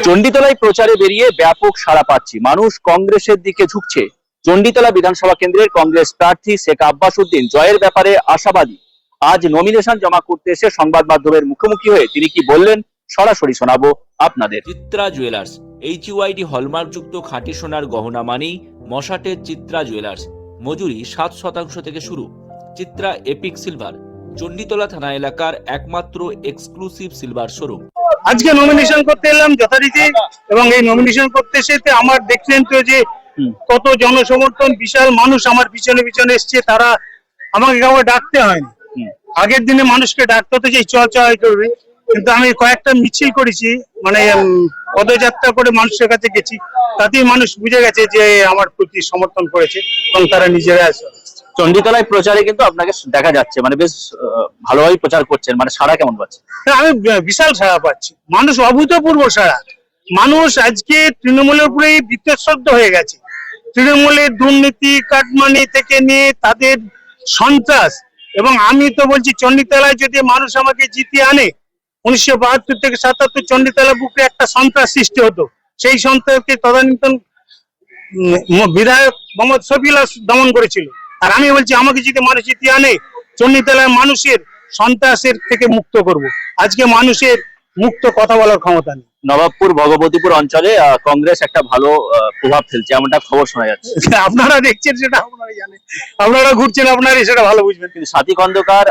চণ্ডীতলায় প্রচারে বেরিয়ে ব্যাপক সাড়া পাচ্ছি, মানুষ কংগ্রেসের দিকে ঝুঁকছে। চণ্ডীতলা বিধানসভা কেন্দ্রের কংগ্রেস প্রার্থী শেখ আব্বাস উদ্দিন জয়ের ব্যাপারে আশাবাদী। আজ নমিনেশন জমা করতে এসে সংবাদ মাধ্যমের মুখোমুখি হয়ে তিনি কি বললেন সরাসরি শোনাবো আপনাদের। চিত্রা জুয়েলার্স HUID হলমার্কযুক্ত খাঁটি সোনার গহনা মানেই মশাটের চিত্রা জুয়েলার্স। মজুরি 7% থেকে শুরু। চিত্রা এপিক সিলভার চণ্ডীতলা থানা এলাকার একমাত্র এক্সক্লুসিভ সিলভার শোরুম। আজকে নমিনেশন করতে এলাম যথারীতি, এবং এই নমিনেশন করতে এসে আমার দেখছেন তো যে কত জনসমর্থন, বিশাল মানুষ আমার পিছনে পিছনে এসছে। তারা আমাকে কাউকে ডাকতে হয়নি। আগের দিনে মানুষকে ডাকতে হতো যে চল করবে, কিন্তু আমি কয়েকটা মিছিল করেছি, মানে পদযাত্রা করে মানুষের কাছে গেছি, তাতেই মানুষ বুঝে গেছে যে আমার প্রতি সমর্থন করেছে এবং তারা নিজেরা আছে। চণ্ডীতলায় প্রচারে কিন্তু আপনাকে দেখা যাচ্ছে, মানে বেশ ভালোভাবে প্রচার করছেন, মানে সাড়া কেমন পাচ্ছে? আমি বিশাল সাড়া পাচ্ছি, মানুষ অভূতপূর্ব সাড়া। মানুষ আজকে তৃণমূলের উপরেই বিতশ্রদ্ধ হয়ে গেছে। তৃণমূলের দুর্নীতি কাটমানি থেকে নিয়ে তাদের সন্ত্রাস, এবং আমি তো বলছি চণ্ডীতলায় যদি মানুষ আমাকে জিতিয়ে আনে, 1972 থেকে 77 চণ্ডীতলা বুকে একটা সন্ত্রাস সৃষ্টি হতো, সেই সন্ত্রাসকে তদানীন্তন বিধায়ক মোহাম্মদ শফিউল্লাহ দমন করেছিল। আর আমি বলছি আমাকে যদি মানুষ জিতিয়ে আনে, চণ্ডীতলার মানুষের সন্ত্রাসের থেকে মুক্ত করব। আজকে মানুষের মুক্ত কথা বলার ক্ষমতা নেই। নবাবপুর ভগবতীপুর অঞ্চলে কংগ্রেস একটা ভালো প্রভাব ফেলছে, এমনটা খবর শোনা যাচ্ছে। আপনারা দেখছেন সেটা আপনারাই জানেন, আপনারা ঘুরছেন আপনারাই সেটা ভালো বুঝবেন। কিন্তু সাথী খন্দকার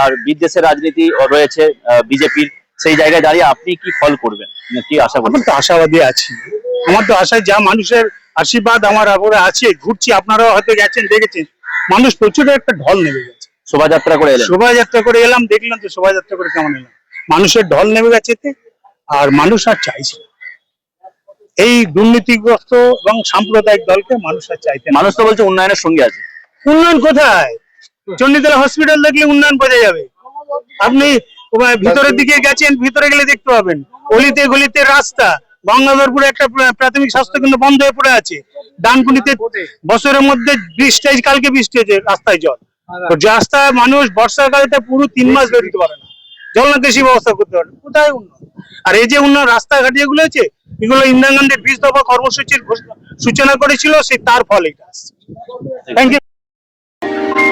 আর বিদেশের রাজনীতি রয়েছে বিজেপির, সেই জায়গায় দাঁড়িয়ে আপনি কি ফল করবেন, কি আশা করবেন? তো আশাবাদী আছি, আমার তো আশায় যা মানুষের আশীর্বাদ আমার উপরে আছে। ঘুরছি, আপনারাও হয়তো গেছেন, দেখেছেন মানুষ প্রচুর একটা ঢল নেমে গেছে। শোভাযাত্রা করে এলেন? শোভাযাত্রা করে এলাম, দেখলাম তো শোভাযাত্রা করে কেমন এলাম। মানুষের ঢল নেমে গেছে, আর মানুষ আর চাইছে এই দুর্নীতিগ্রস্ত এবং সাম্প্রদায়িক দলকে মানুষ আর চাইছে। মানুষ তো বলছে উন্নয়নের সঙ্গে আছে। উন্নয়ন কোথায়? চণ্ডীতলা হসপিটাল দেখলে উন্নয়ন বোঝা যাবে। আপনি ভিতরের দিকে গেছেন, ভিতরে গেলে দেখতে পাবেন অলিতে গলিতে রাস্তা। গঙ্গাধরপুরে একটা প্রাথমিক স্বাস্থ্য কেন্দ্র বন্ধ হয়ে পড়ে আছে। ডানকুনিতে বছরের মধ্যে বৃষ্টি, কালকে বৃষ্টি হয়েছে, রাস্তায় জল। রাস্তায় মানুষ বর্ষাকালে পুরো 3 মাস বেরোতে পারে না, জল নিকাশি ব্যবস্থা করতে পারে। কোথায় উন্নয়ন? আর এই যে উন্নয়ন রাস্তাঘাট যেগুলো আছে, এগুলো ইন্দিরা গান্ধীর 20 দফা কর্মসূচির সূচনা করেছিল, সেই তার ফল এটা আসছে। Thank you.